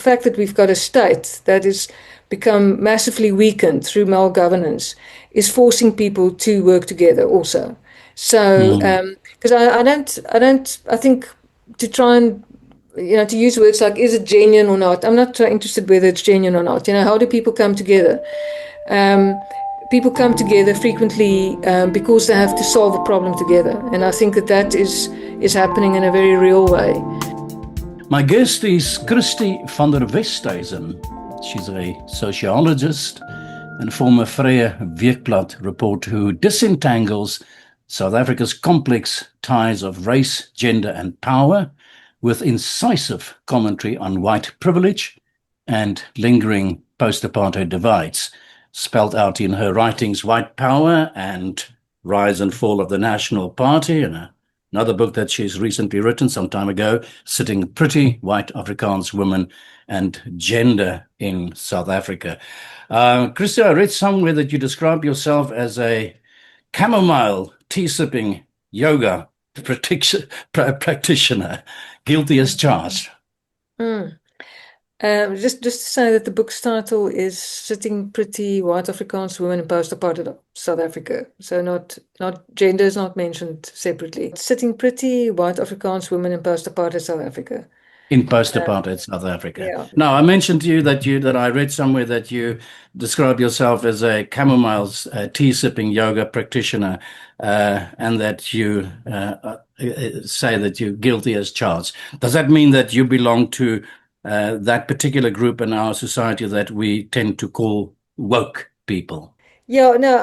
The fact that we've got a state that has become massively weakened through malgovernance is forcing people to work together also. So, because I think to try and, to use words like, is it genuine or not? I'm not interested whether it's genuine or not. How do people come together? People come together frequently because they have to solve a problem together. And I think that is happening in a very real way. My guest is Christi van der Westhuizen. She's a sociologist and former Vrye Weekblad reporter who disentangles South Africa's complex ties of race, gender and power with incisive commentary on white privilege and lingering post-apartheid divides, spelled out in her writings White Power and Rise and Fall of the National Party, and another book that she's recently written some time ago, Sitting Pretty, White Afrikaans Women and Gender in South Africa. Christi, I read somewhere that you describe yourself as a chamomile tea-sipping yoga practitioner, guilty as charged. Just to say that the book's title is Sitting Pretty, White Afrikaans Women in Postapartheid South Africa. So not gender is not mentioned separately. Sitting Pretty, White Afrikaans Women in Postapartheid South Africa. In post-apartheid South Africa. Yeah. Now, I mentioned to you that I read somewhere that you describe yourself as a chamomile tea-sipping yoga practitioner, and that you say that you're guilty as charged. Does that mean that you belong to that particular group in our society that we tend to call woke people? Yeah, no,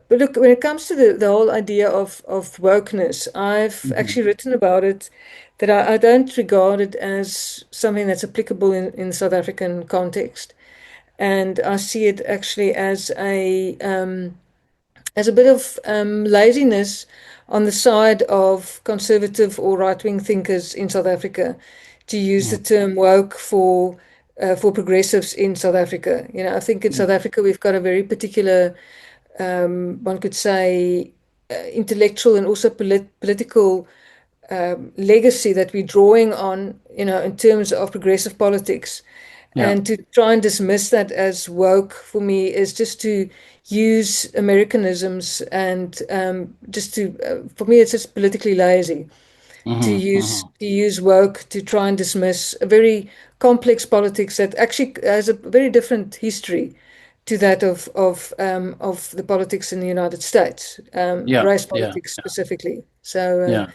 but look, when it comes to the whole idea of wokeness, I've actually written about it, that I don't regard it as something that's applicable in South African context. And I see it actually as a bit of laziness on the side of conservative or right-wing thinkers in South Africa to use the term woke for progressives in South Africa. I think in South Africa we've got a very particular, one could say, intellectual and also political legacy that we're drawing on, in terms of progressive politics. Yeah. And to try and dismiss that as woke, for me, is just to use Americanisms and for me, it's just politically lazy to use woke to try and dismiss a very complex politics that actually has a very different history to that of the politics in the United States, race politics specifically. So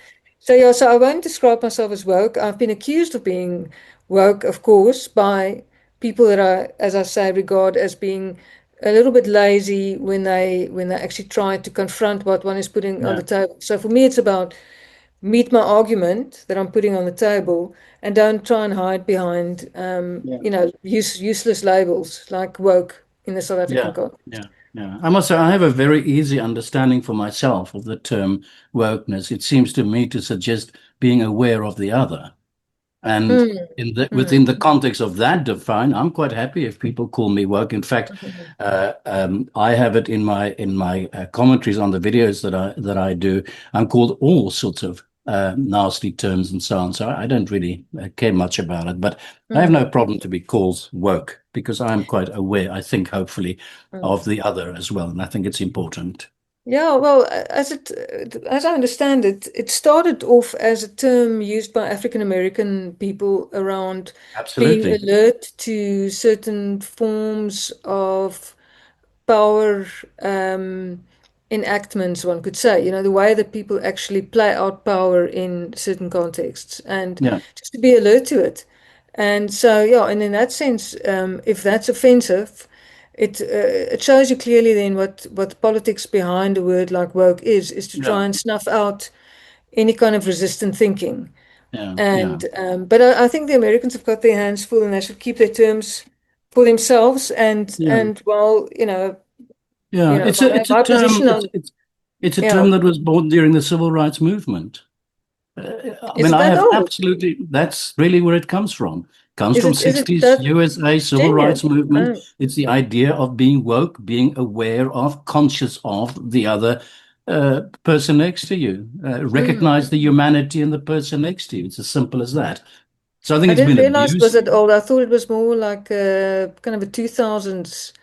I won't describe myself as woke. I've been accused of being woke, of course, by people that I, as I say, regard as being a little bit lazy when they actually try to confront what one is putting on the table. So for me, it's about meet my argument that I'm putting on the table and don't try and hide behind, useless labels like woke in the South African context. Yeah, I must say I have a very easy understanding for myself of the term wokeness. It seems to me to suggest being aware of the other. And within the context of that define, I'm quite happy if people call me woke. In fact, I have it in my commentaries on the videos that I do. I'm called all sorts of nasty terms and so on. So I don't really care much about it. But I have no problem to be called woke because I am quite aware, I think, hopefully, of the other as well. And I think it's important. Yeah, well, as I understand it, it started off as a term used by African American people around being alert to certain forms of power enactments, one could say, the way that people actually play out power in certain contexts, and just to be alert to it. And so, and in that sense, if that's offensive, it shows you clearly then what the politics behind a word like woke is to try and snuff out any kind of resistant thinking. But I think the Americans have got their hands full and they should keep their terms for themselves. And well, it's a term that was born during the civil rights movement. That's really where it comes from. Comes from 60s USA civil rights movement. It's the idea of being woke, being aware of, conscious of the other person next to you. Recognize the humanity in the person next to you. It's as simple as that. So I think I it's didn't been realize it was abused. that old. I thought it was more like a kind of a 2000s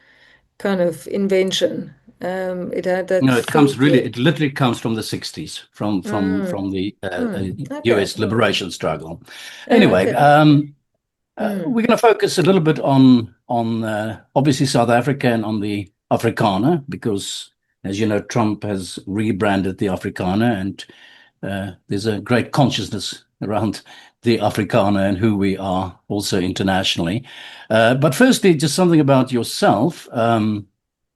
kind of invention. It had that It comes thought. really, it literally comes from the 60s, Mm, from the okay. US liberation struggle. Anyway, Okay. Mm, we're going to focus a little bit on obviously South Africa and on the Afrikaner, because as you know, Trump has rebranded the Afrikaner, and there's a great consciousness around the Afrikaner and who we are also internationally. But firstly, just something about yourself.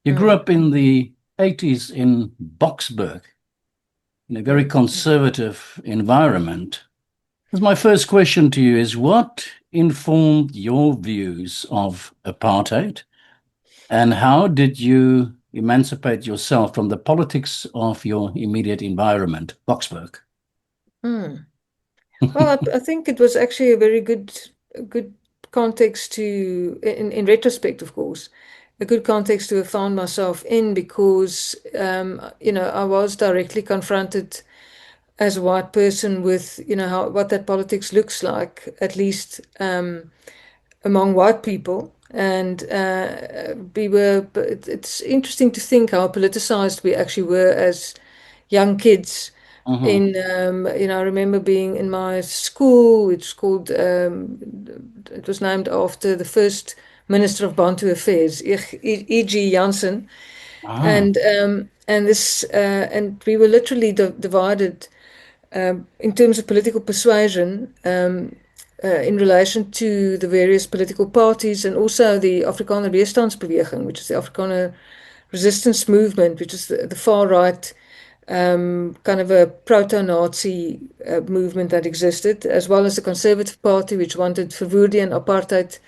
You grew mm, up in the 80s in Boksburg, in a very mm. conservative environment. Because my first question to you is, what informed your views of apartheid, and how did you emancipate yourself from the politics of your immediate environment, Boksburg? Mm. Well, I think it was actually a good context to, in retrospect, of course, a good context to have found myself in because, I was directly confronted as a white person with, what that politics looks like, at least among white people. And it's interesting to think how politicized we actually were as young kids. Hmm. I remember being in my school, which called, it was named after the first Minister of Bantu Affairs, E.G. Jansen, Ah, and we were literally divided in terms of political persuasion in relation to the various political parties and also the Afrikaner Weerstandsbeweging, which is the Afrikaner resistance movement, which is the far right kind of a proto-Nazi movement that existed, as well as the Conservative Party, which wanted Verwoerding and apartheid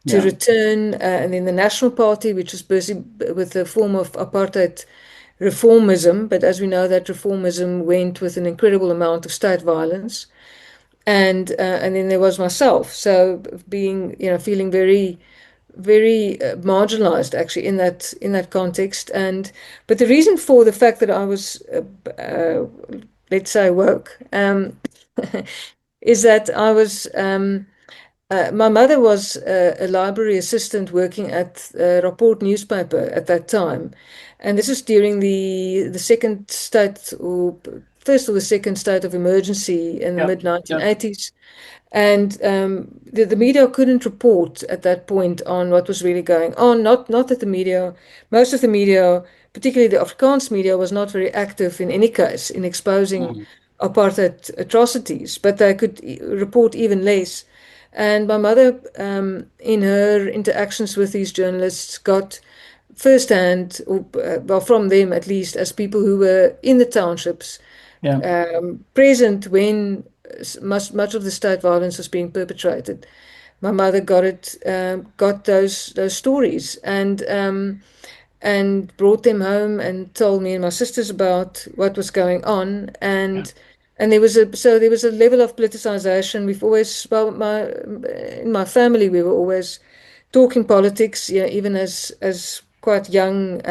to yeah, return, and then the National Party, which was busy with a form of apartheid reformism. But as we know, that reformism went with an incredible amount of state violence. And then there was myself. So being, feeling very marginalized actually in that context. And but the reason for the fact that I was, let's say, woke, is that I was. My mother was a library assistant working at Rapport newspaper at that time, and this was during the second state or first or the second state of emergency in the yeah, mid yeah. 1980s. And the media couldn't report at that point on what was really going on. Not that the media, most of the media, particularly the Afrikaans media, was not very active in any case in exposing Mhm. apartheid atrocities, but they could report even less. And my mother, in her interactions with these journalists, got firsthand, or well, from them at least, as people who were in the townships, Yeah, present when much of the state violence was being perpetrated. My mother got those stories, and brought them home and told me and my sisters about what was going on. yeah, And there was a level of politicization. We've always, well, my in my family we were always talking politics. Yeah, even as quite young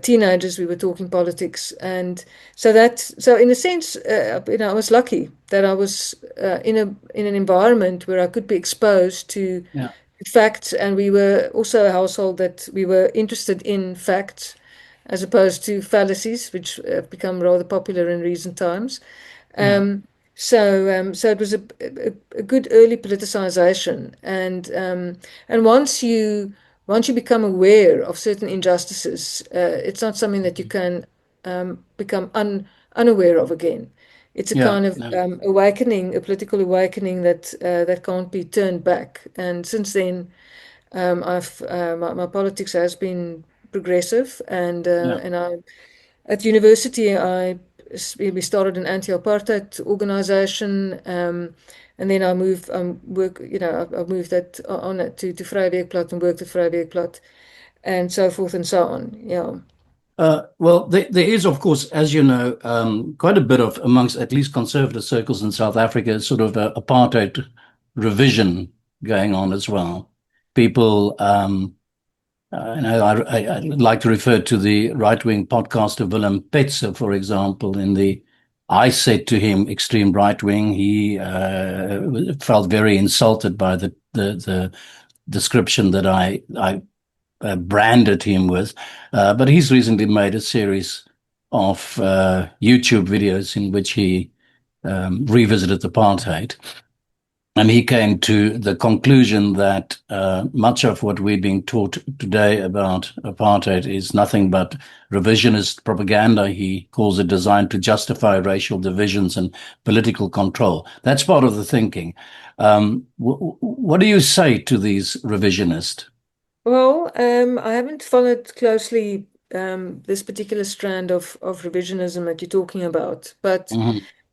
teenagers, we were talking politics. And so in a sense, I was lucky that I was in an environment where I could be exposed to yeah, facts, and we were also a household that we were interested in facts as opposed to fallacies, which have become rather popular in recent times. yeah, Um, so it was a good early politicization, and once you become aware of certain injustices, it's not something that you can become unaware of again. It's a yeah, kind of no, awakening, a political awakening that can't be turned back. And since then, I've my politics has been progressive, yeah. and I at university we started an anti-apartheid organization, and then I moved work I moved that on it to Vrye Weekblad and worked at Vrye Weekblad and so forth and so on. Yeah. Well, there is, of course, as you know, quite a bit of, amongst at least conservative circles in South Africa, sort of apartheid revision going on as well. People, I like to refer to the right-wing podcaster Willem Petzer, for example, in the I said to him, extreme right wing. He felt very insulted by the description that I branded him with. But he's recently made a series of YouTube videos in which he revisited apartheid. And he came to the conclusion that much of what we're being taught today about apartheid is nothing but revisionist propaganda. He calls it designed to justify racial divisions and political control. That's part of the thinking. What do you say to these revisionists? Well, I haven't followed closely this particular strand of revisionism that you're talking about, but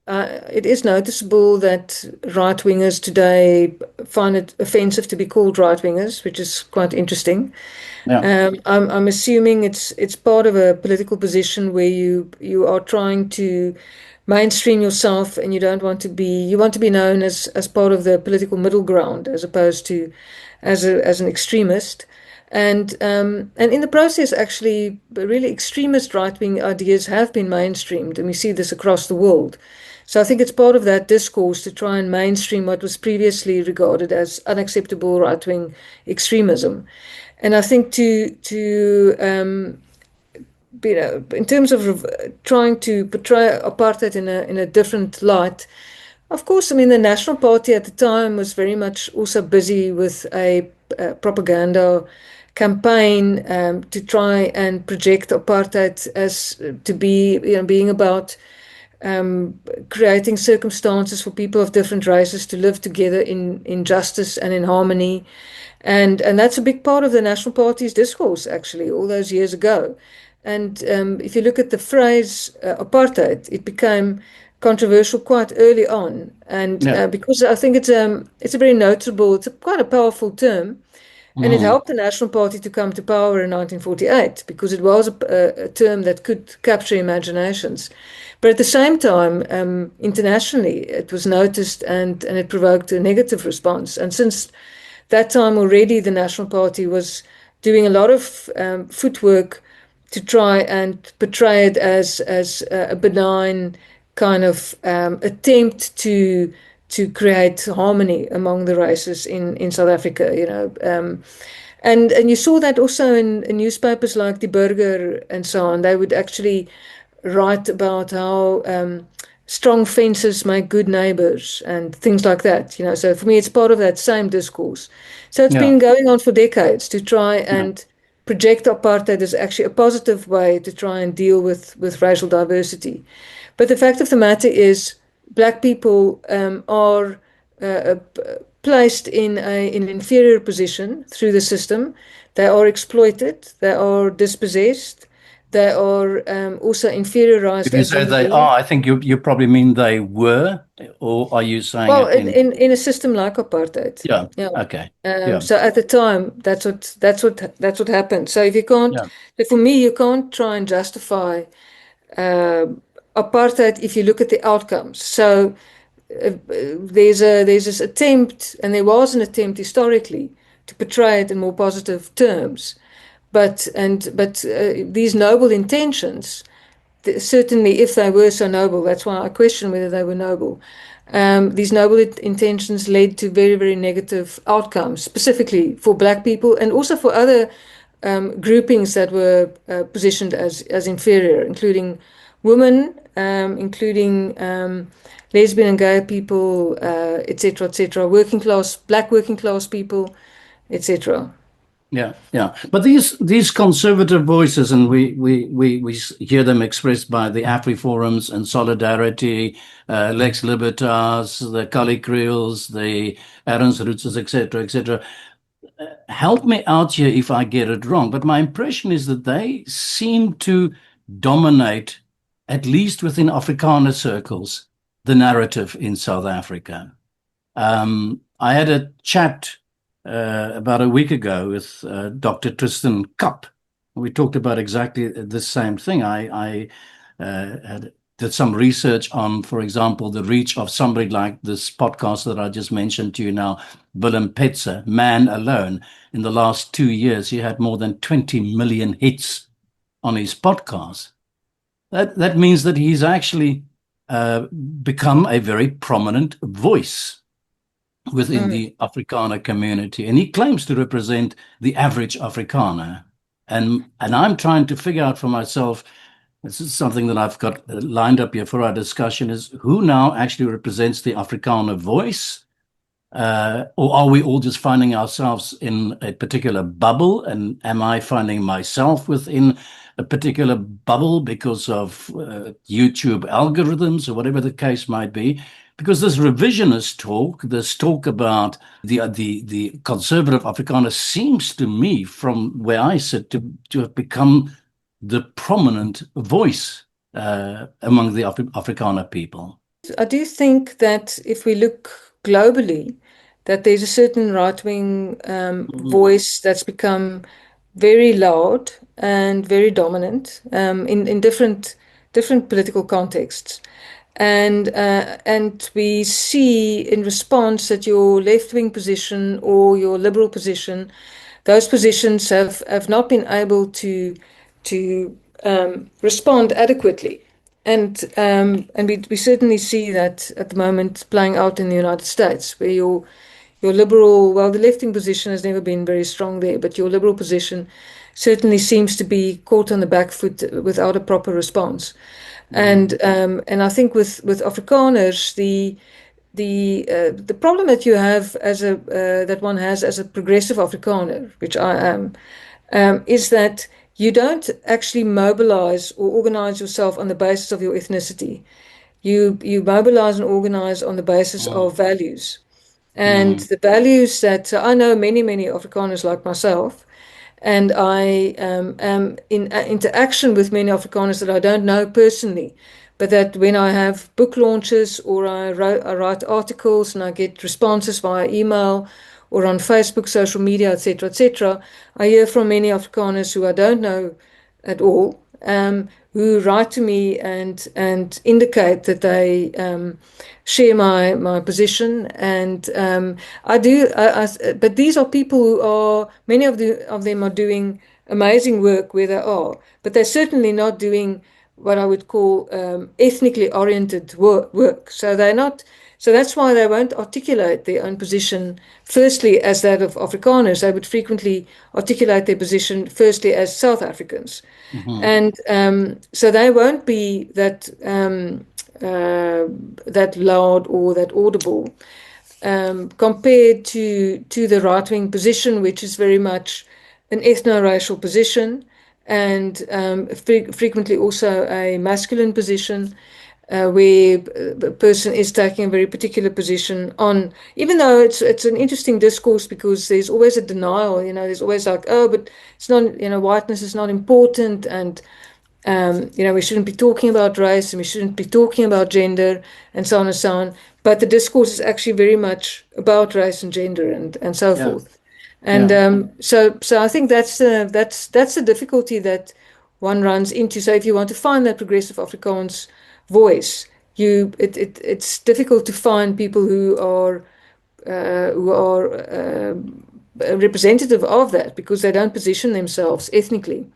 Mm-hmm. it is noticeable that right-wingers today find it offensive to be called right-wingers, which is quite interesting. Yeah. I'm assuming it's part of a political position where you are trying to mainstream yourself, and you want to be known as part of the political middle ground as opposed to as an extremist. And in the process, actually, really extremist right-wing ideas have been mainstreamed, and we see this across the world. So I think it's part of that discourse to try and mainstream what was previously regarded as unacceptable right-wing extremism. And I think in terms of trying to portray apartheid in a different light, of course, I mean, the National Party at the time was very much also busy with a propaganda campaign to try and project apartheid as to be, being about creating circumstances for people of different races to live together in justice and in harmony. And that's a big part of the National Party's discourse, actually, all those years ago. And if you look at the phrase apartheid, it became controversial quite early on. And Yeah. because I think it's a very notable, quite a powerful term. And it Mm. helped the National Party to come to power in 1948 because it was a term that could capture imaginations. But at the same time, internationally, it was noticed and it provoked a negative response. And since that time already, the National Party was doing a lot of footwork to try and portray it as a benign kind of attempt to create harmony among the races in South Africa, and you saw that also in newspapers like Die Burger and so on. They would actually write about how strong fences make good neighbors and things like that. So for me, it's part of that same discourse. So it's Yeah. been going on for decades to try Yeah. and project apartheid as actually a positive way to try and deal with racial diversity. But the fact of the matter is, black people are placed in an inferior position through the system. They are exploited, they are dispossessed, they are also inferiorized If you as say human they beings. are, I think you probably mean they were, or are you saying Well, it in? in a system like apartheid, Yeah. yeah. Okay. Yeah. So at the time, that's what happened. So if you can't, Yeah. for me, you can't try and justify uh, apartheid if you look at the outcomes. So there's this attempt, and there was an attempt historically to portray it in more positive terms, but these noble intentions, certainly if they were so noble, that's why I question whether they were noble. These noble intentions led to very, very negative outcomes, specifically for black people and also for other groupings that were positioned as inferior, including women, including lesbian and gay people, etc., black working class people, etc. Yeah, yeah. But these conservative voices, and we hear them expressed by the AfriForums and Solidarity, Lex Libertas, the Kali Creoles, the Ernst Rutzes, etc., etc. Help me out here if I get it wrong, but my impression is that they seem to dominate, at least within Afrikaner circles, the narrative in South Africa. I had a chat about a week ago with Dr. Tristan Kapp. We talked about exactly the same thing. I did some research on, for example, the reach of somebody like this podcast that I just mentioned to you now, Willem Petzer, Man Alone. In the last 2 years, he had more than 20 million hits on his podcast. That means that he's actually become a very prominent voice within Mm. the Afrikaner community. And he claims to represent the average Afrikaner. And I'm trying to figure out for myself, this is something that I've got lined up here for our discussion, is who now actually represents the Afrikaner voice? Or are we all just finding ourselves in a particular bubble? And am I finding myself within a particular bubble because of YouTube algorithms or whatever the case might be? Because this revisionist talk, this talk about the conservative Afrikaner seems to me, from where I sit, to have become the prominent voice among the Afrikaner people. I do think that if we look globally, that there's a certain right-wing voice that's become very loud and very dominant in different political contexts. And we see in response that your left-wing position or your liberal position, those positions have not been able to respond adequately. And we certainly see that at the moment playing out in the United States, where your liberal, well, the left-wing position has never been very strong there, but your liberal position certainly seems to be caught on the back foot without a proper response. And I think with Afrikaners, the problem that you have as a that one has as a progressive Afrikaner, which I am, is that you don't actually mobilize or organize yourself on the basis of your ethnicity. You mobilize and organize on the basis Mm, of values. And mm, the values that I know many Afrikaners like myself, and I am in interaction with many Afrikaners that I don't know personally, but that when I have book launches or I write articles and I get responses via email or on Facebook, social media, etc., I hear from many Afrikaners who I don't know at all, who write to me and indicate that they share my position, and but these are people who are many of them are doing amazing work where they are, but they're certainly not doing what I would call ethnically oriented work. So they're not. So that's why they won't articulate their own position firstly as that of Afrikaners. They would frequently articulate their position firstly as South Africans. mhm. And so they won't be that loud or that audible compared to the right-wing position, which is very much an ethno-racial position and frequently also a masculine position where a person is taking a very particular position on, even though it's an interesting discourse because there's always a denial, there's always like, oh, but it's not, whiteness is not important, and we shouldn't be talking about race and we shouldn't be talking about gender and so on and so on. But the discourse is actually very much about race and gender and so Yeah, forth. And yeah, so I think that's the difficulty that one runs into. So if you want to find that progressive Afrikaans voice, it's difficult to find people who are representative of that because they don't position themselves ethnically.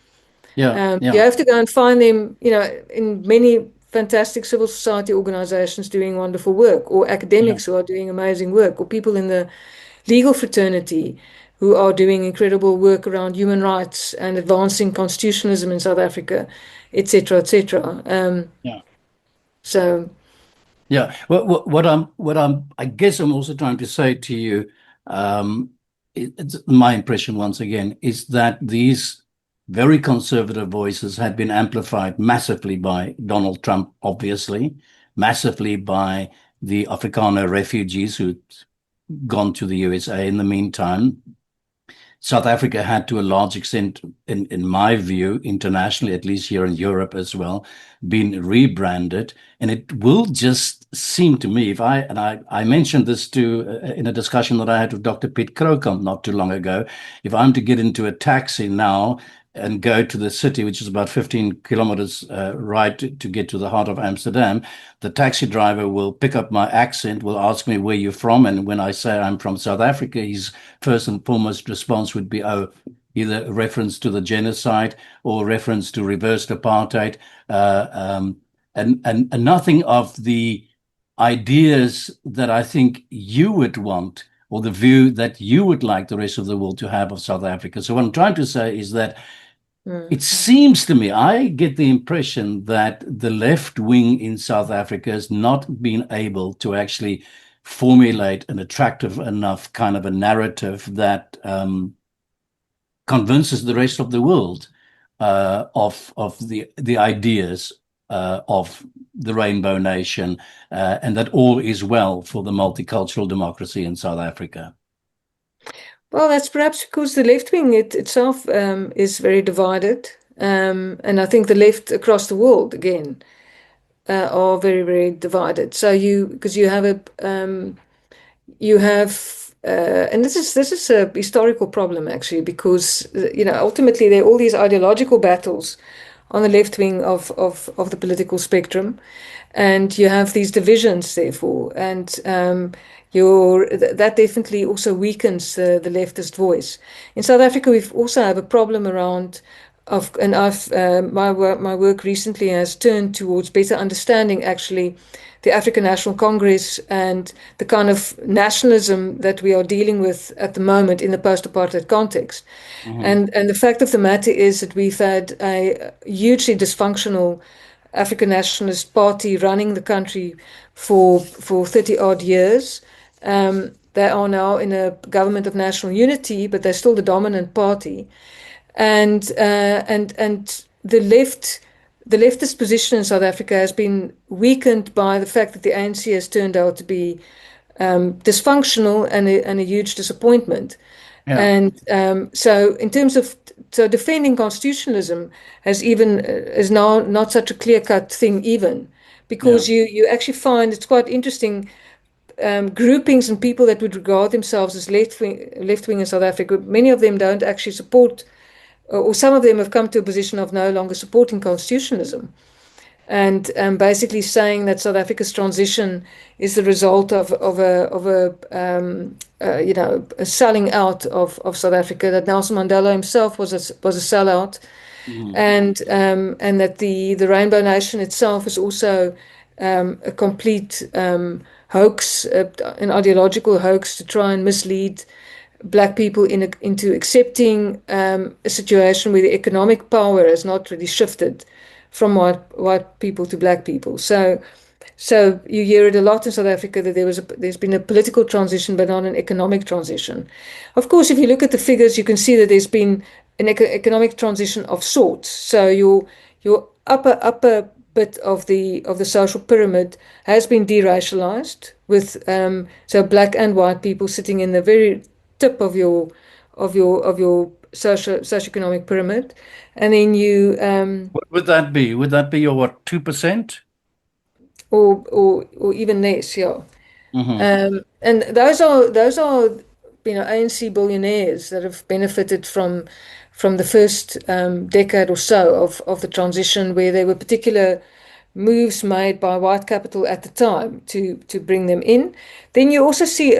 yeah, You yeah, have to go and find them, in many fantastic civil society organizations doing wonderful work, or yeah, academics who are doing amazing work, or people in the legal fraternity who are doing incredible work around human rights and advancing constitutionalism in South Africa, etc., etc. yeah. So, Yeah. I guess I'm also trying to say to you, it's my impression once again is that these very conservative voices had been amplified massively by Donald Trump, obviously, massively by the Afrikaner refugees who'd gone to the USA in the meantime. South Africa had, to a large extent, in my view, internationally, at least here in Europe as well, been rebranded. And it will just seem to me, if I mentioned this in a discussion that I had with Dr. Piet Krokamp not too long ago, if I'm to get into a taxi now and go to the city, which is about 15 kilometers ride to get to the heart of Amsterdam, the taxi driver will pick up my accent, will ask me where you're from. And when I say I'm from South Africa, his first and foremost response would be, oh, either a reference to the genocide or reference to reversed apartheid. and nothing of the ideas that I think you would want, or the view that you would like the rest of the world to have of South Africa. So what I'm trying to say is that it seems to me, I get the impression that the left wing in South Africa has not been able to actually formulate an attractive enough kind of a narrative that convinces the rest of the world of the ideas of the Rainbow Nation, and that all is well for the multicultural democracy in South Africa. Well, that's perhaps because the left wing itself is very divided. And I think the left across the world, again, are very, very divided. So because you have, and this is a historical problem actually, because ultimately there are all these ideological battles on the left wing of the political spectrum, and you have these divisions therefore, and that definitely also weakens the leftist voice. In South Africa, we also have a problem around and my work recently has turned towards better understanding actually the African National Congress and the kind of nationalism that we are dealing with at the moment in the post-apartheid context. And the fact of the matter is that we've had a hugely dysfunctional African Nationalist Party running the country for 30 odd years. They are now in a government of national unity, but they're still the dominant party. And the leftist position in South Africa has been weakened by the fact that the ANC has turned out to be dysfunctional and a huge disappointment. Yeah. And so in terms of defending constitutionalism is now not such a clear-cut thing even, because you actually find it's quite interesting. Groupings and people that would regard themselves as left wing in South Africa, many of them don't actually support, or some of them have come to a position of no longer supporting constitutionalism, and basically saying that South Africa's transition is the result of a selling out of South Africa. That Nelson Mandela himself was a sellout, and that the Rainbow Nation itself is also a complete hoax, an ideological hoax to try and mislead black people into accepting a situation where the economic power has not really shifted from white people to black people. So you hear it a lot in South Africa that there's been a political transition, but not an economic transition. Of course, if you look at the figures, you can see that there's been an economic transition of sorts. So your upper bit of the social pyramid has been deracialized, with so black and white people sitting in the very tip of your socioeconomic pyramid, and then you What would that be? Would that be your what, 2%? or even less, yeah. And those are ANC billionaires that have benefited from the first decade or so of the transition, where there were particular moves made by white capital at the time to bring them in. Then you also see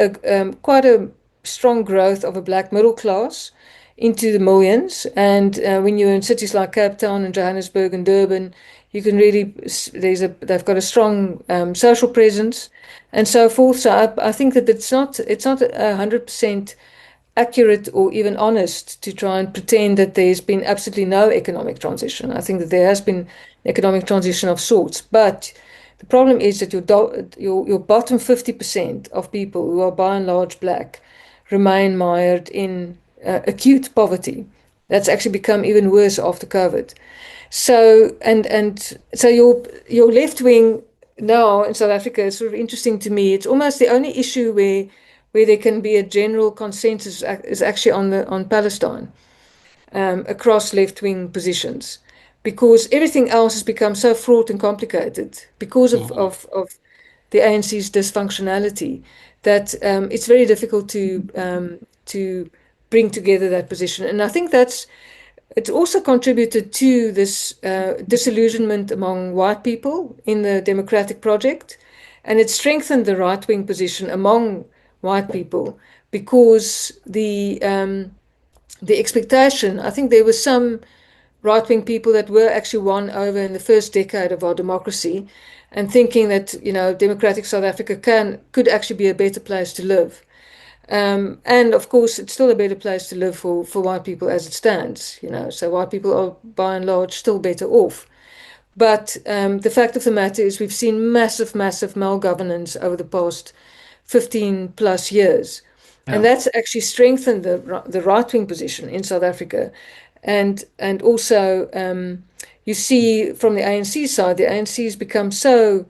quite a strong growth of a black middle class into the millions. And when you're in cities like Cape Town and Johannesburg and Durban, you can really they've got a strong social presence and so forth. So I think that it's not 100% accurate or even honest to try and pretend that there's been absolutely no economic transition. I think that there has been economic transition of sorts, but the problem is that your bottom 50% of people who are by and large black remain mired in acute poverty. That's actually become even worse after COVID. So so your left wing now in South Africa is sort of interesting to me. It's almost the only issue where there can be a general consensus is actually on Palestine, across left wing positions, because everything else has become so fraught and complicated because of the ANC's dysfunctionality, that it's very difficult to bring together that position. And I think it's also contributed to this disillusionment among white people in the democratic project, and it strengthened the right-wing position among white people, because the expectation, I think there was some right-wing people that were actually won over in the first decade of our democracy, and thinking that, democratic South Africa could actually be a better place to live. And of course, it's still a better place to live for white people as it stands, So white people are by and large still better off. But the fact of the matter is, we've seen massive, massive malgovernance over the past 15 plus years. And Yeah. that's actually strengthened the right wing position in South Africa. And also, you see from the ANC side, the ANC has become so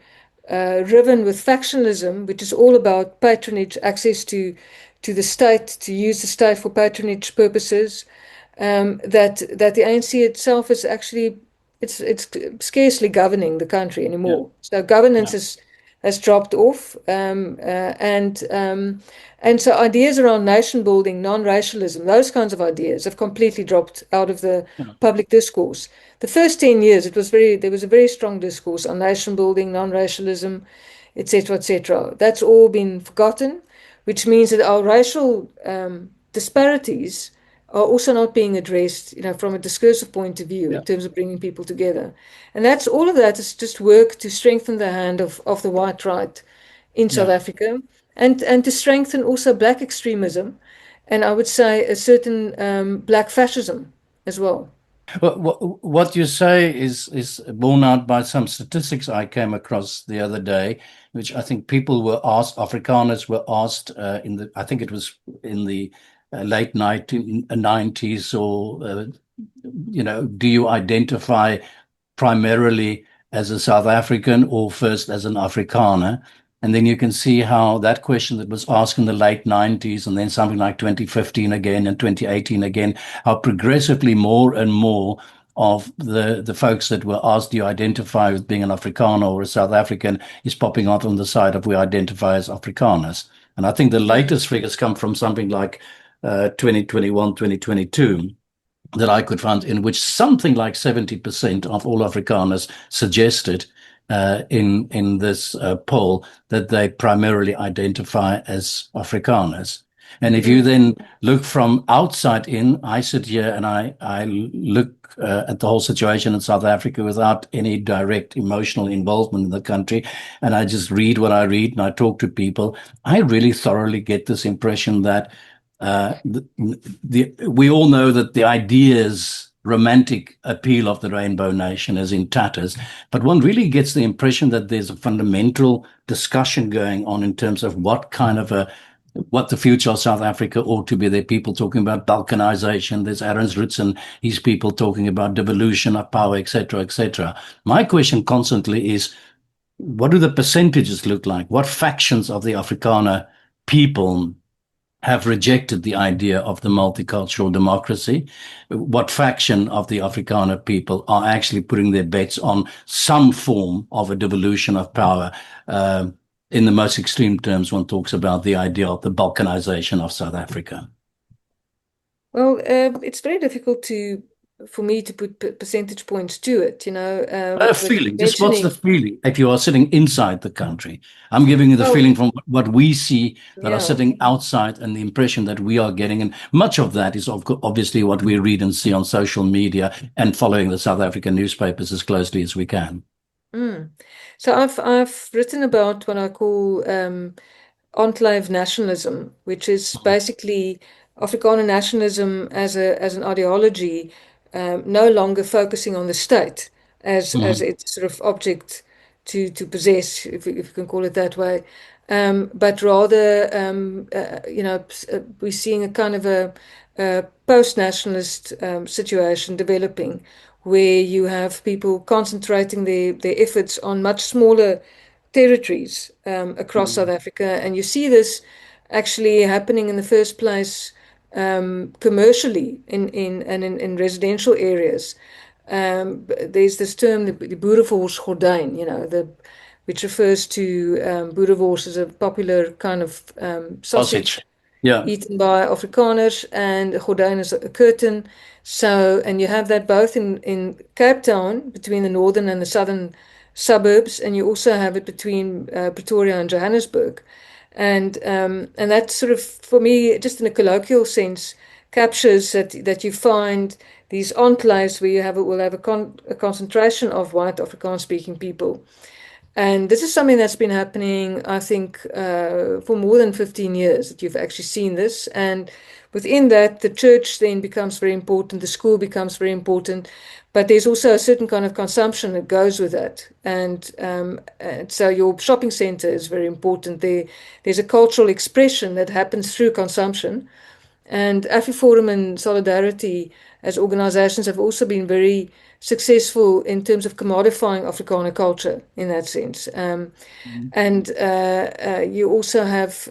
riven with factionalism, which is all about patronage, access to the state, to use the state for patronage purposes, that the ANC itself is actually it's scarcely governing the country Yeah. anymore. So governance Yeah. has dropped off, and so ideas around nation building, non-racialism, those kinds of ideas have completely dropped out of the Yeah. public discourse. The first 10 years, there was a very strong discourse on nation building, non-racialism, etc., etc. That's all been forgotten, which means that our racial disparities are also not being addressed, from a discursive point of view in Yeah. terms of bringing people together. And that's all of that is just work to strengthen the hand of the white right in South Yeah. Africa, and to strengthen also black extremism, and I would say a certain black fascism as well. What you say is borne out by some statistics I came across the other day, which I think people were asked, Afrikaners were asked I think it was in the late 1990s, or do you identify primarily as a South African or first as an Afrikaner? And then you can see how that question that was asked in the late 90s and then something like 2015 again and 2018 again, how progressively more and more of the folks that were asked, do you identify with being an Afrikaner or a South African, is popping out on the side of we identify as Afrikaners. And I think the latest figures come from something like 2021, 2022 that I could find, in which something like 70% of all Afrikaners suggested in this poll that they primarily identify as Afrikaners. And if you then look from outside in, I sit here and I look at the whole situation in South Africa without any direct emotional involvement in the country, and I just read what I read and I talk to people. I really thoroughly get this impression that we all know that the ideas, romantic appeal of the Rainbow Nation is in tatters, but one really gets the impression that there's a fundamental discussion going on in terms of what the future of South Africa ought to be. There are people talking about balkanization. There's Aaron's Roots and his people talking about devolution of power, etc., etc. My question constantly is, what do the percentages look like? What factions of the Afrikaner people have rejected the idea of the multicultural democracy? What faction of the Afrikaner people are actually putting their bets on some form of a devolution of power? In the most extreme terms, one talks about the idea of the balkanization of South Africa. Well, it's very difficult for me to put percentage points to it. A What you're feeling, just what's the mentioning. feeling if you are sitting inside the country? I'm giving you the Well, feeling from what we see that are yeah. sitting outside and the impression that we are getting. And much of that is obviously what we read and see on social media and following the South African newspapers as closely as we can. Mm. So I've written about what I call enclave nationalism, which is basically Afrikaner nationalism as an ideology, no longer focusing on the state as Mhm. its sort of object to possess, if you can call it that way, but rather, we're seeing a kind of a post-nationalist situation developing, where you have people concentrating their efforts on much smaller territories across South Mhm. Africa. And you see this actually happening in the first place commercially in residential areas. There's this term, the Boerewors gordijn, which refers to Boerewors as a popular kind of sausage Sausage. Yeah. eaten by Afrikaners, and a gordijn is a curtain. So, and you have that both in Cape Town, between the northern and the southern suburbs, and you also have it between Pretoria and Johannesburg. And that sort of, for me, just in a colloquial sense, captures that you find these enclaves where will have a concentration of white Afrikaans speaking people. And this is something that's been happening, I think, for more than 15 years that you've actually seen this. And within that, the church then becomes very important, the school becomes very important, but there's also a certain kind of consumption that goes with that. And so your shopping center is very important. There's a cultural expression that happens through consumption. And AfriForum and Solidarity as organizations have also been very successful in terms of commodifying Afrikaner culture in that sense. And you also have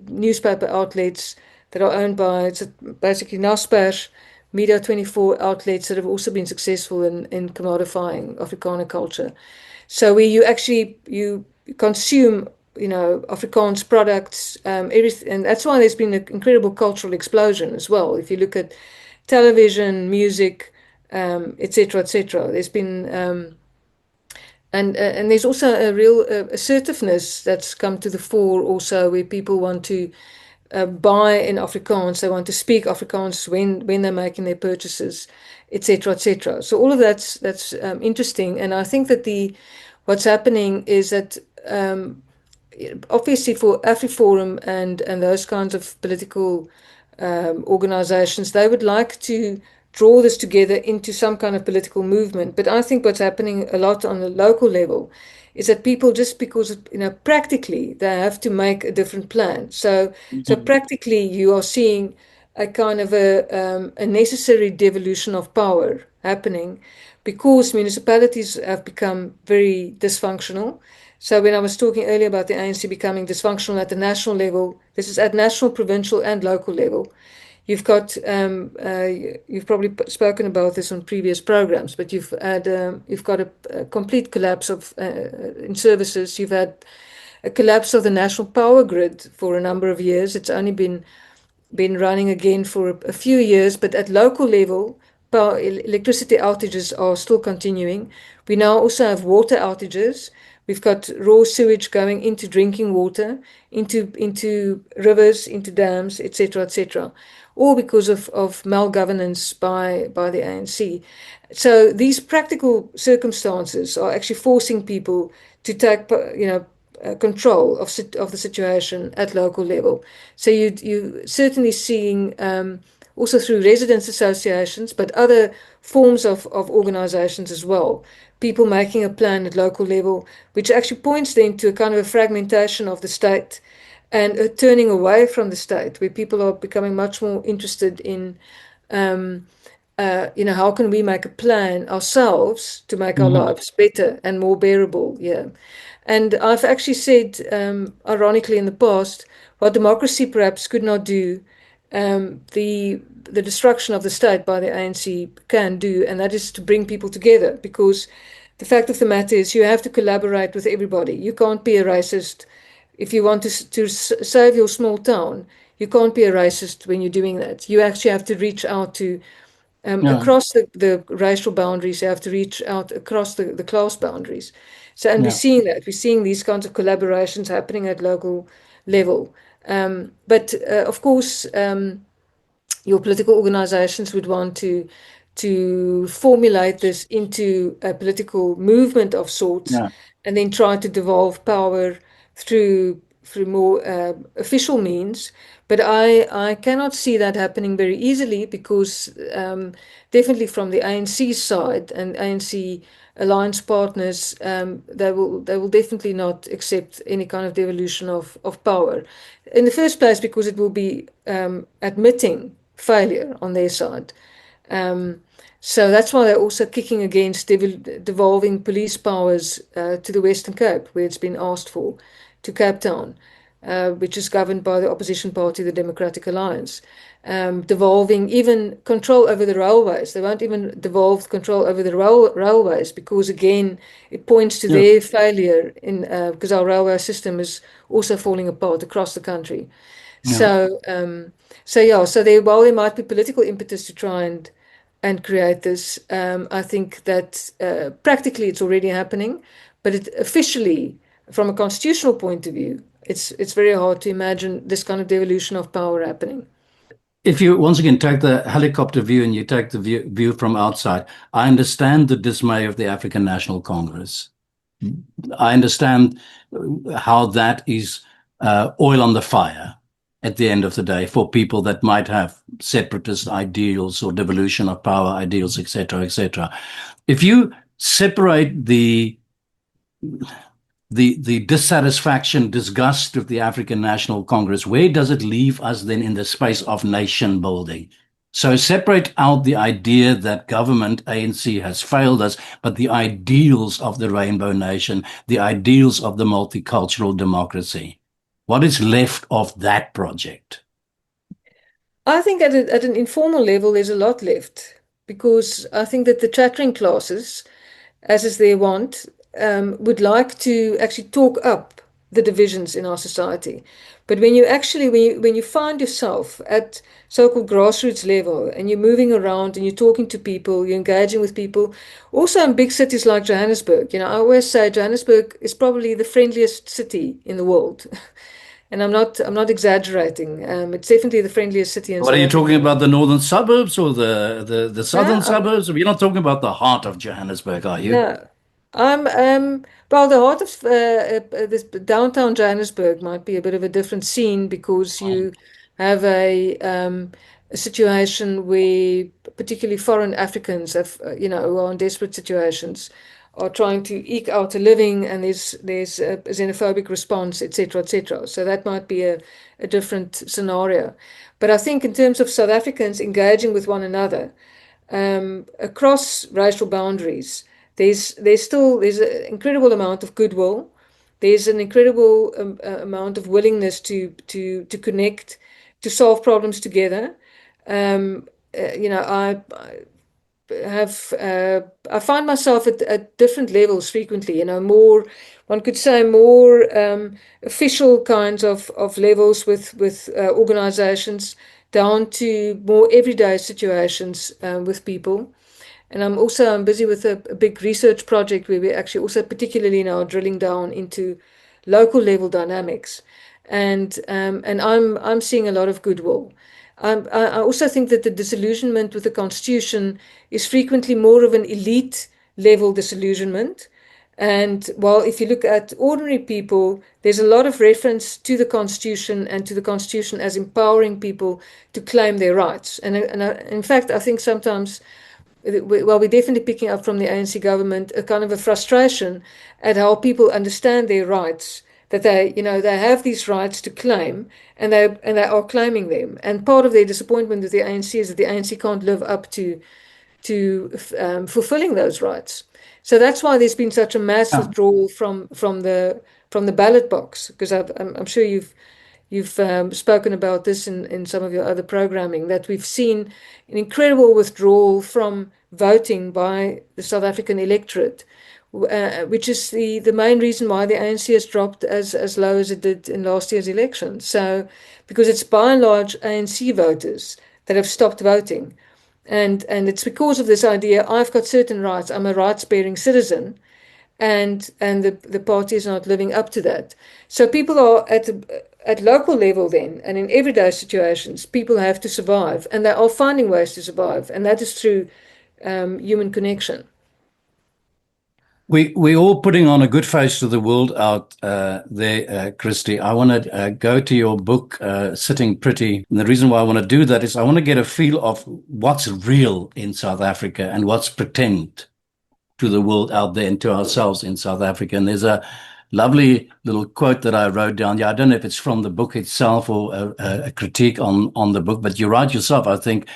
newspaper outlets that are owned by basically Naspers, Media 24 outlets that have also been successful in commodifying Afrikaner culture. So where you consume Afrikaans products, everything, and that's why there's been an incredible cultural explosion as well. If you look at television, music, etc., etc., there's been and there's also a real assertiveness that's come to the fore also, where people want to buy in Afrikaans, they want to speak Afrikaans when they're making their purchases, etc., etc. So all of that's interesting, and I think that what's happening is that obviously for AfriForum and those kinds of political organizations, they would like to draw this together into some kind of political movement. But I think what's happening a lot on the local level is that people, just because practically they have to make a different plan. So practically you are seeing a kind of a necessary devolution of power happening because municipalities have become very dysfunctional. So when I was talking earlier about the ANC becoming dysfunctional at the national level, this is at national, provincial, and local level. You've got you've probably spoken about this on previous programs, but you've got a complete collapse of in services. You've had a collapse of the national power grid for a number of years. It's only been running again for a few years, but at local level, electricity outages are still continuing. We now also have water outages. We've got raw sewage going into drinking water, into rivers, into dams, etc., etc., all because of malgovernance by the ANC. So these practical circumstances are actually forcing people to take, control of the situation at local level. So you certainly seeing also through residents associations, but other forms of organizations as well, people making a plan at local level, which actually points then to a kind of a fragmentation of the state and a turning away from the state, where people are becoming much more interested in how can we make a plan ourselves to make our lives better and more bearable? Yeah. And I've actually said, ironically, in the past, what democracy perhaps could not do, the destruction of the state by the ANC can do, and that is to bring people together. Because the fact of the matter is, you have to collaborate with everybody. You can't be a racist if you want to save your small town. You can't be a racist when you're doing that. You actually have to reach out to across the racial boundaries. You have to reach out across the class boundaries. So, and we're seeing that. We're seeing these kinds of collaborations happening at local level. But of course, your political organizations would want to formulate this into a political movement of sorts, and then try to devolve power through more official means. But I cannot see that happening very easily because definitely from the ANC side and ANC alliance partners, they will definitely not accept any kind of devolution of power. In the first place, because it will be admitting failure on their side. So that's why they're also kicking against devolving police powers to the Western Cape, where it's been asked for, to Cape Town, which is governed by the opposition party, the Democratic Alliance. Devolving even control over the railways. They won't even devolve control over the railways because, again, it points to their failure in because our railway system is also falling apart across the country. So, while there might be political impetus to try and create this, I think that practically it's already happening, but officially, from a constitutional point of view, it's very hard to imagine this kind of devolution of power happening. if you once again take the helicopter view and you take the view from outside, I understand the dismay of the African National Congress. I understand how that is oil on the fire at the end of the day for people that might have separatist ideals or devolution of power ideals, etc., etc. If you separate the dissatisfaction, disgust of the African National Congress, where does it leave us then in the space of nation building? So separate out the idea that government, ANC, has failed us, but the ideals of the rainbow nation, the ideals of the multicultural democracy. What is left of that project? I think at an informal level, there's a lot left because I think that the chattering classes, as is their want, would like to actually talk up the divisions in our society. But when you actually, when you find yourself at so-called grassroots level and you're moving around and you're talking to people, you're engaging with people, also in big cities like Johannesburg, I always say Johannesburg is probably the friendliest city in the world. And I'm not exaggerating. It's definitely the friendliest city in What South are you Africa. talking about, the northern suburbs or the southern Yeah, suburbs? You're not talking about the heart of Johannesburg, are you? no. I'm well, the heart of this downtown Johannesburg might be a bit of a different scene because you have a situation where particularly foreign Africans have, who are in desperate situations, are trying to eke out a living, and there's a xenophobic response, etc., etc. So that might be a different scenario. But I think in terms of South Africans engaging with one another across racial boundaries, there's an incredible amount of goodwill. There's an incredible amount of willingness to connect, to solve problems together. I find myself at different levels frequently. More, one could say, more official kinds of levels with organizations, down to more everyday situations with people. And I'm busy with a big research project where we're actually also particularly now drilling down into local level dynamics, and I'm seeing a lot of goodwill. I also think that the disillusionment with the constitution is frequently more of an elite level disillusionment. And while if you look at ordinary people, there's a lot of reference to the constitution and to the constitution as empowering people to claim their rights. In fact, I think sometimes, well, we're definitely picking up from the ANC government a kind of a frustration at how people understand their rights, that they have these rights to claim, and they are claiming them. And part of their disappointment with the ANC is that the ANC can't live up to fulfilling those rights. So that's why there's been such a mass withdrawal from the ballot box, because I'm sure you've spoken about this in some of your other programming, that we've seen an incredible withdrawal from voting by the South African electorate, which is the main reason why the ANC has dropped as low as it did in last year's election. So, because it's by and large ANC voters that have stopped voting. And it's because of this idea, I've got certain rights, I'm a rights-bearing citizen, and the party is not living up to that. So people are at local level then, and in everyday situations, people have to survive, and they are finding ways to survive, and that is through human connection. We're all putting on a good face to the world out there, Christi. I want to go to your book, Sitting Pretty. And the reason why I want to do that is I want to get a feel of what's real in South Africa and what's pretend to the world out there and to ourselves in South Africa. And there's a lovely little quote that I wrote down. Yeah, I don't know if it's from the book itself or a critique on the book, but you write yourself, I think,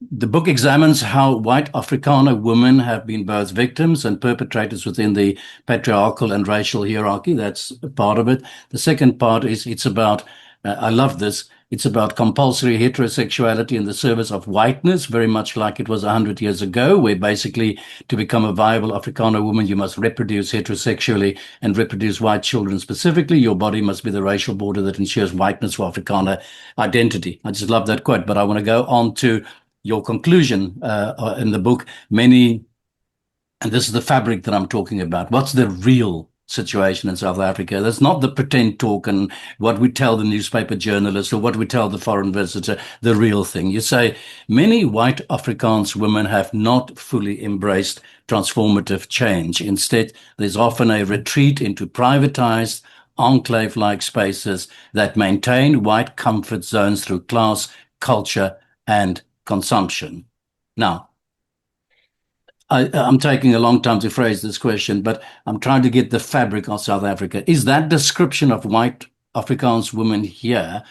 the book examines how white Afrikaner women have been both victims and perpetrators within the patriarchal and racial hierarchy. That's part of it. The second part is it's about, I love this, it's about compulsory heterosexuality in the service of whiteness, very much like it was 100 years ago, where basically to become a viable Afrikaner woman, you must reproduce heterosexually and reproduce white children specifically. Your body must be the racial border that ensures whiteness for Afrikaner identity. I just love that quote, but I want to go on to your conclusion in the book, and this is the fabric that I'm talking about. What's the real situation in South Africa. That's not the pretend talk and what we tell the newspaper journalist or what we tell the foreign visitor, the real thing. You say many white Afrikaans women have not fully embraced transformative change. Instead, there's often a retreat into privatized, enclave-like spaces that maintain white comfort zones through class, culture, and consumption. Now, I'm taking a long time to phrase this question, but I'm trying to get the fabric of South Africa. Is that description of white Afrikaans women here?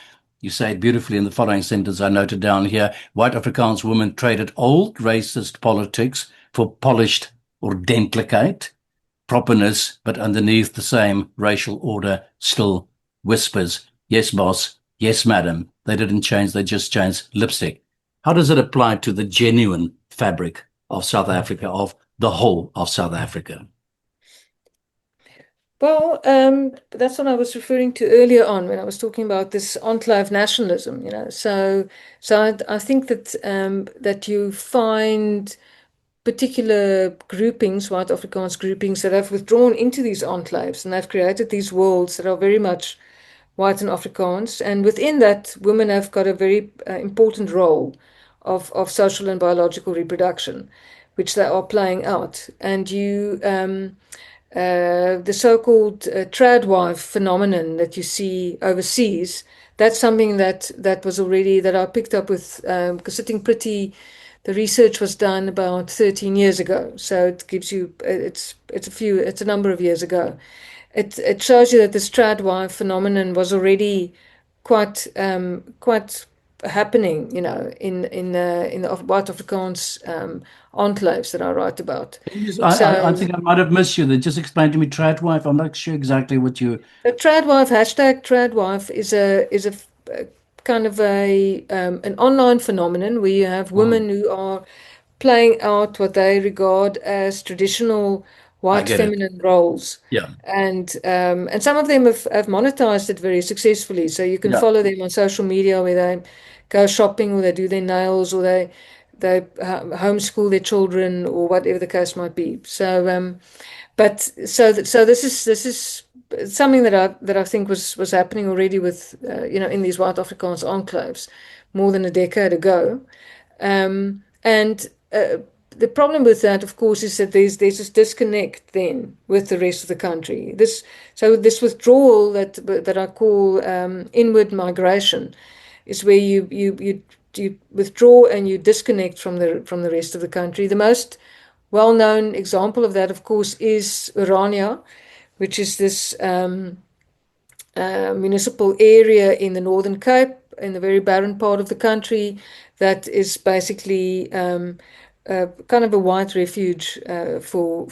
You say it beautifully in the following sentence I noted down here. White Afrikaans women traded old racist politics for polished ordentlikheid, properness, but underneath the same racial order still whispers, yes, boss, yes, madam. They didn't change, they just changed lipstick. How does it apply to the genuine fabric of South Africa, of the whole of South Africa? Well, that's what I was referring to earlier on when I was talking about this enclave nationalism, you know. So I think that that you find particular groupings, white Afrikaans groupings, that have withdrawn into these enclaves and have created these worlds that are very much white and Afrikaans. And within that, women have got a very important role of social and biological reproduction, which they are playing out. And the so-called Tradwife phenomenon that you see overseas, that's something that was already, that I picked up with, because Sitting Pretty, the research was done about 13 years ago. So it gives you, it's a number of years ago. It shows you that this Tradwife phenomenon was already quite happening, you know, in the white Afrikaans enclaves that I write about. I think I might have missed you. They just explained to me Tradwife. I'm not sure exactly what you. The Tradwife, hashtag Tradwife, is a kind of an online phenomenon where you have women who are playing out what they regard as traditional I white get it. feminine roles. Yeah. And some of them have monetized it very successfully. So you can Yeah. follow them on social media where they go shopping or they do their nails or they homeschool their children or whatever the case might be. So so this is something that I think was happening already with you know, in these white Afrikaans enclaves more than a decade ago. And the problem with that, of course, is that there's this disconnect then with the rest of the country. This withdrawal that I call inward migration is where you withdraw and you disconnect from the rest of the country. The most well-known example of that, of course, is Orania, which is this municipal area in the Northern Cape, in the very barren part of the country, that is basically kind of a white refuge for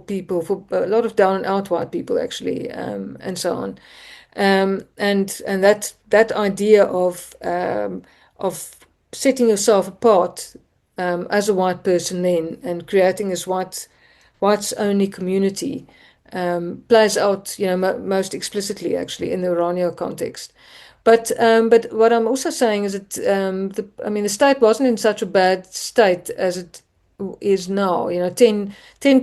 people, for a lot of down and out white people actually, and so on. And that idea of setting yourself apart as a white person then and creating this whites only community plays out, you know, most explicitly actually in the Orania context. But what I'm also saying is that the state wasn't in such a bad state as it is now. You know, 10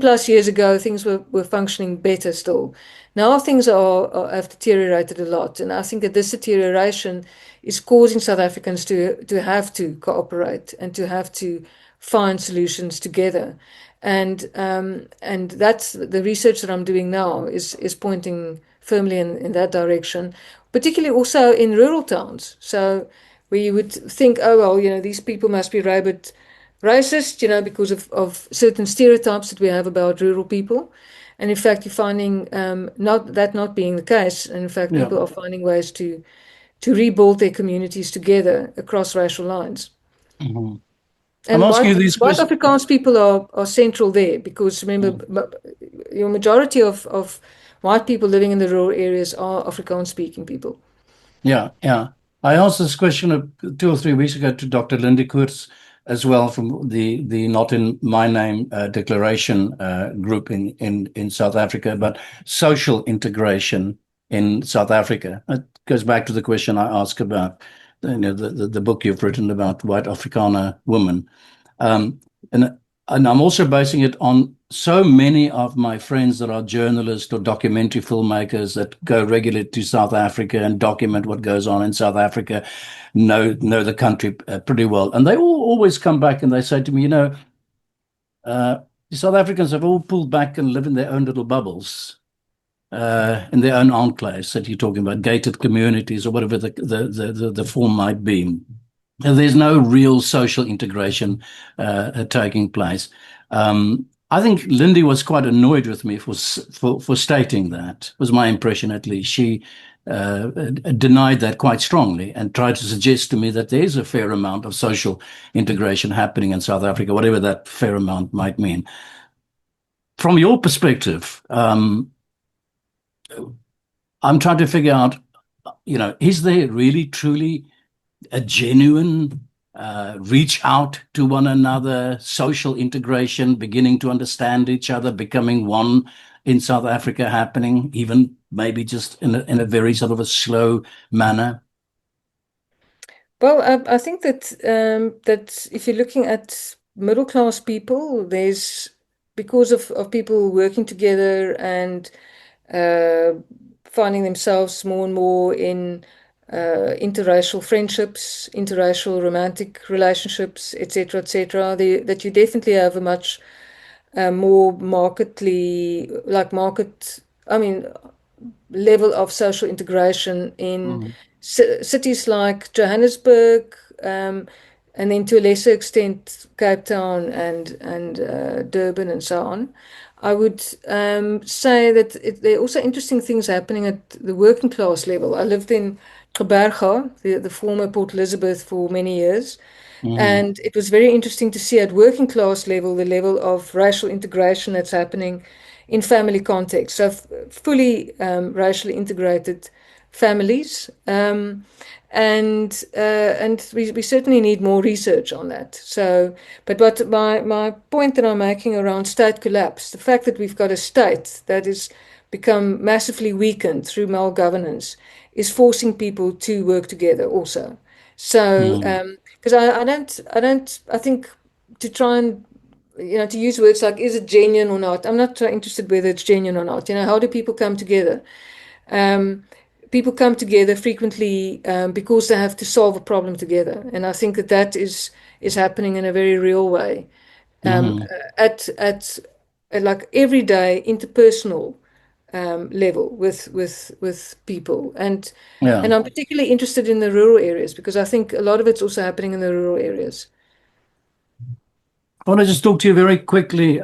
plus years ago, things were functioning better still. Now things have deteriorated a lot, and I think that this deterioration is causing South Africans to have to cooperate and to have to find solutions together. And that's the research that I'm doing now is pointing firmly in that direction, particularly also in rural towns. So where you would think, oh well, you know, these people must be rabid racist, you know, because of certain stereotypes that we have about rural people. And in fact, you're finding not being the case. And in fact, Yeah. people are finding ways to rebuild their communities together across racial lines. Mm-hmm. I'm And asking you these white questions. Afrikaans people are central there because remember, your majority of white people living in the rural areas are Afrikaans speaking people. Yeah, yeah. I asked this question 2 or 3 weeks ago to Dr. Lindy Koorts as well from the Not in My Name declaration group in South Africa, but social integration in South Africa. It goes back to the question I asked about the book you've written about white Afrikaner women. And and I'm also basing it on so many of my friends that are journalists or documentary filmmakers that go regularly to South Africa and document what goes on in South Africa, know the country pretty well. And they all always come back and they say to me, the South Africans have all pulled back and live in their own little bubbles, in their own enclaves that you're talking about, gated communities or whatever the form might be. There's no real social integration taking place. I think Lindy was quite annoyed with me for stating that, was my impression at least. She denied that quite strongly and tried to suggest to me that there is a fair amount of social integration happening in South Africa, whatever that fair amount might mean. From your perspective, I'm trying to figure out, is there really truly a genuine reach out to one another, social integration, beginning to understand each other, becoming one in South Africa happening, even maybe just in a very sort of a slow manner? Well, I think that if you're looking at middle class people, there's because of people working together and uh, finding themselves more and more in interracial friendships, interracial romantic relationships, etc., that you definitely have a much more I mean, level of social integration in Mm. cities like Johannesburg, and then to a lesser extent Cape Town and Durban and so on. I would say that there are also interesting things happening at the working class level. I lived in Gqeberha, the former Port Elizabeth, for many years. Mm. And it was very interesting to see at working class level the level of racial integration that's happening in family context. So fully racially integrated families. And we certainly need more research on that. So, but what my point that I'm making around state collapse, the fact that we've got a state that is become massively weakened through malgovernance, is forcing people to work together also. So, Mm. because I think to try and, to use words like, is it genuine or not? I'm not interested whether it's genuine or not. How do people come together? Um, People come together frequently because they have to solve a problem together, and I think that is happening in a very real way um, Mm. at like everyday interpersonal level with people, and Yeah. I'm particularly interested in the rural areas because I think a lot of it's also happening in the rural areas. I want to just talk to you very quickly,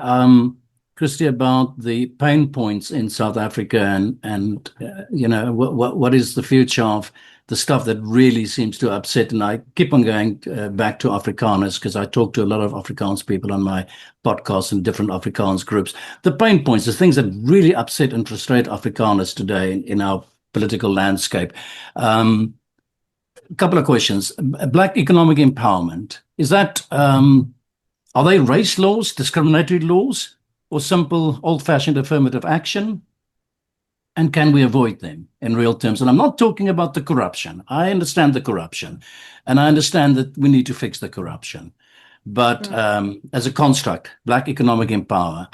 Christy, about the pain points in South Africa and what is the future of the stuff that really seems to upset. And I keep on going back to Afrikaners because I talk to a lot of Afrikaans people on my podcast and different Afrikaans groups. The pain points, the things that really upset and frustrate Afrikaners today in our political landscape. A couple of questions. Black economic empowerment, is that are they race laws, discriminatory laws, or simple old-fashioned affirmative action? And can we avoid them in real terms? And I'm not talking about the corruption. I understand the corruption, and I understand that we need to fix the corruption. But as a construct, Black economic empower,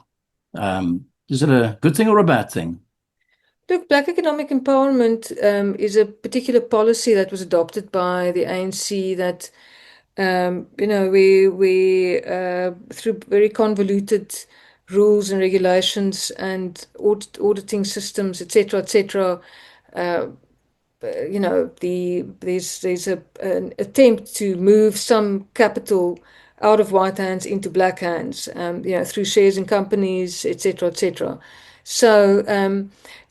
is it a good thing or a bad thing? Look, Black economic empowerment is a particular policy that was adopted by the ANC that we through very convoluted rules and regulations and auditing systems, etc., there's an attempt to move some capital out of white hands into black hands, through shares in companies, etc. So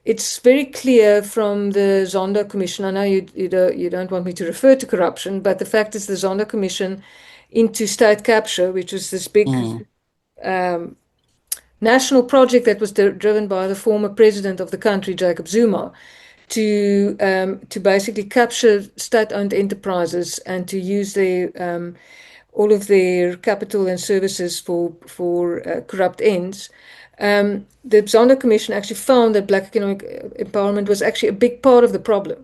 it's very clear from the Zondo Commission. I know you don't want me to refer to corruption, but the fact is the Zondo Commission into state capture, which was this big Mm. national project that was driven by the former president of the country, Jacob Zuma, to basically capture state-owned enterprises and to use all of their capital and services for corrupt ends. The Zondo Commission actually found that Black economic empowerment was actually a big part of the problem.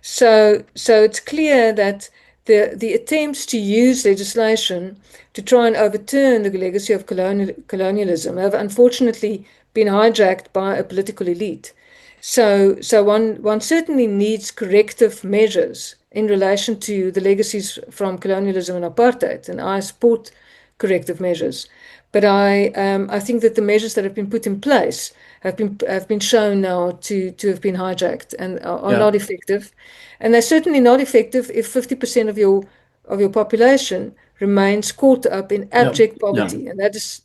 So it's clear that the attempts to use legislation to try and overturn the legacy of colonialism have unfortunately been hijacked by a political elite. So one certainly needs corrective measures in relation to the legacies from colonialism and apartheid, and I support corrective measures. But I think that the measures that have been put in place have been shown now to have been hijacked and are Yeah. not effective. And they're certainly not effective if 50% of your population remains caught up in Yeah. abject Yeah. poverty. And that's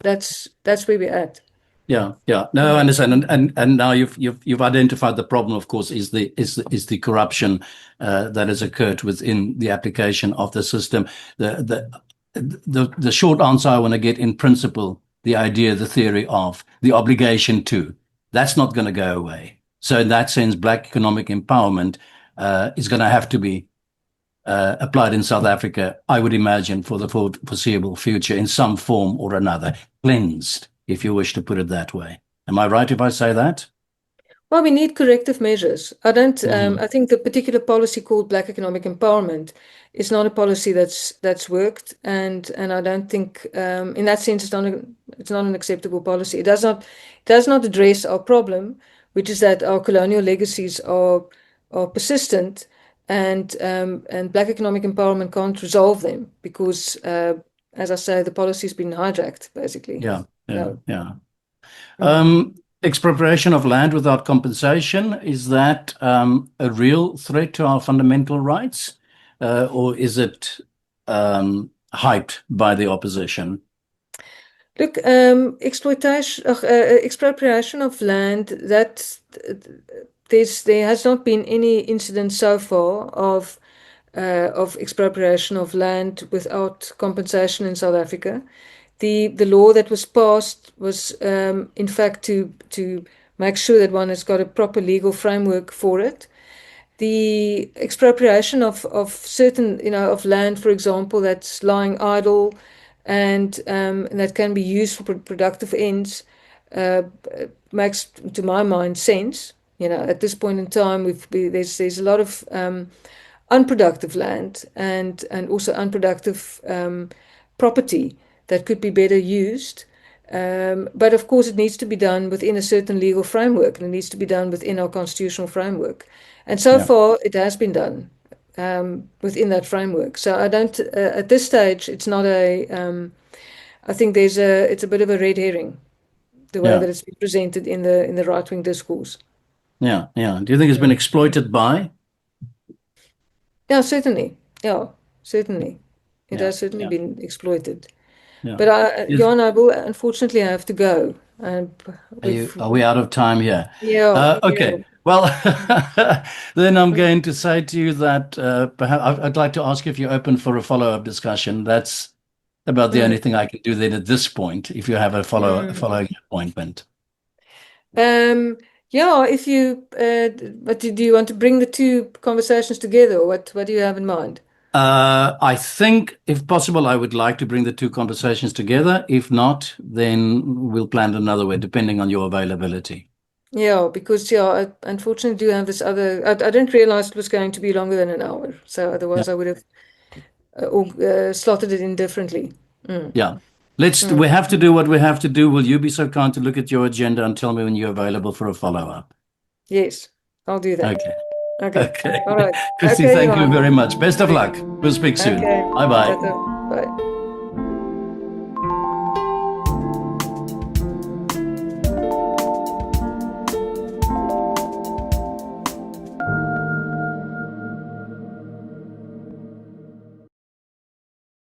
where we're at. Yeah, yeah. No, I understand. And now you've identified the problem, of course, is the corruption that has occurred within the application of the system. The short answer I want to get, in principle, the idea, the theory of the obligation to, that's not going to go away. So in that sense, Black economic empowerment is going to have to be applied in South Africa, I would imagine, for the foreseeable future in some form or another, cleansed, if you wish to put it that way. Am I right if I say that? Well, we need corrective measures. I don't. I think the particular policy called Black economic empowerment is not a policy that's worked, and I don't think, in that sense, it's not an acceptable policy. It does not address our problem, which is that our colonial legacies are persistent, and Black economic empowerment can't resolve them because, as I say, the policy's been hijacked, basically. Yeah, yeah, No. yeah. Expropriation of land without compensation, is that a real threat to our fundamental rights, or is it hyped by the opposition? Look, expropriation of land, there has not been any incident so far of expropriation of land without compensation in South Africa. The law that was passed was, in fact, to make sure that one has got a proper legal framework for it. The expropriation of certain, of land, for example, that's lying idle and that can be used for productive ends, makes, to my mind, sense. At this point in time, there's a lot of unproductive land and also unproductive property that could be better used. But of course, it needs to be done within a certain legal framework, and it needs to be done within our constitutional framework. And so far, it has been done within that framework. So I don't, at this stage, it's not I think it's a bit of a red herring, the way that it's been presented in the right-wing discourse. Yeah, yeah. Do you think it's been exploited by? Yeah, certainly. Yeah, certainly. It has certainly been exploited. Yeah. But Johan, I will unfortunately have to go. Are we out of time here? Yeah. Okay. Yeah. Well, then I'm going to say to you that perhaps I'd like to ask if you're open for a follow-up discussion. That's about the only thing I can do then at this point, if you have a following appointment. Yeah, if you, but do you want to bring the two conversations together, or what do you have in mind? I think, if possible, I would like to bring the two conversations together. If not, then we'll plan another way, depending on your availability. Yeah, because I unfortunately do have this other. I didn't realize it was going to be longer than an hour, so otherwise I would have slotted it in differently. Yeah. We have to do what we have to do. Will you be so kind to look at your agenda and tell me when you're available for a follow-up? Yes, I'll do that. Okay. All right. Christi, thank you very much. Best of luck. We'll speak soon. Okay. Bye-bye. Bye.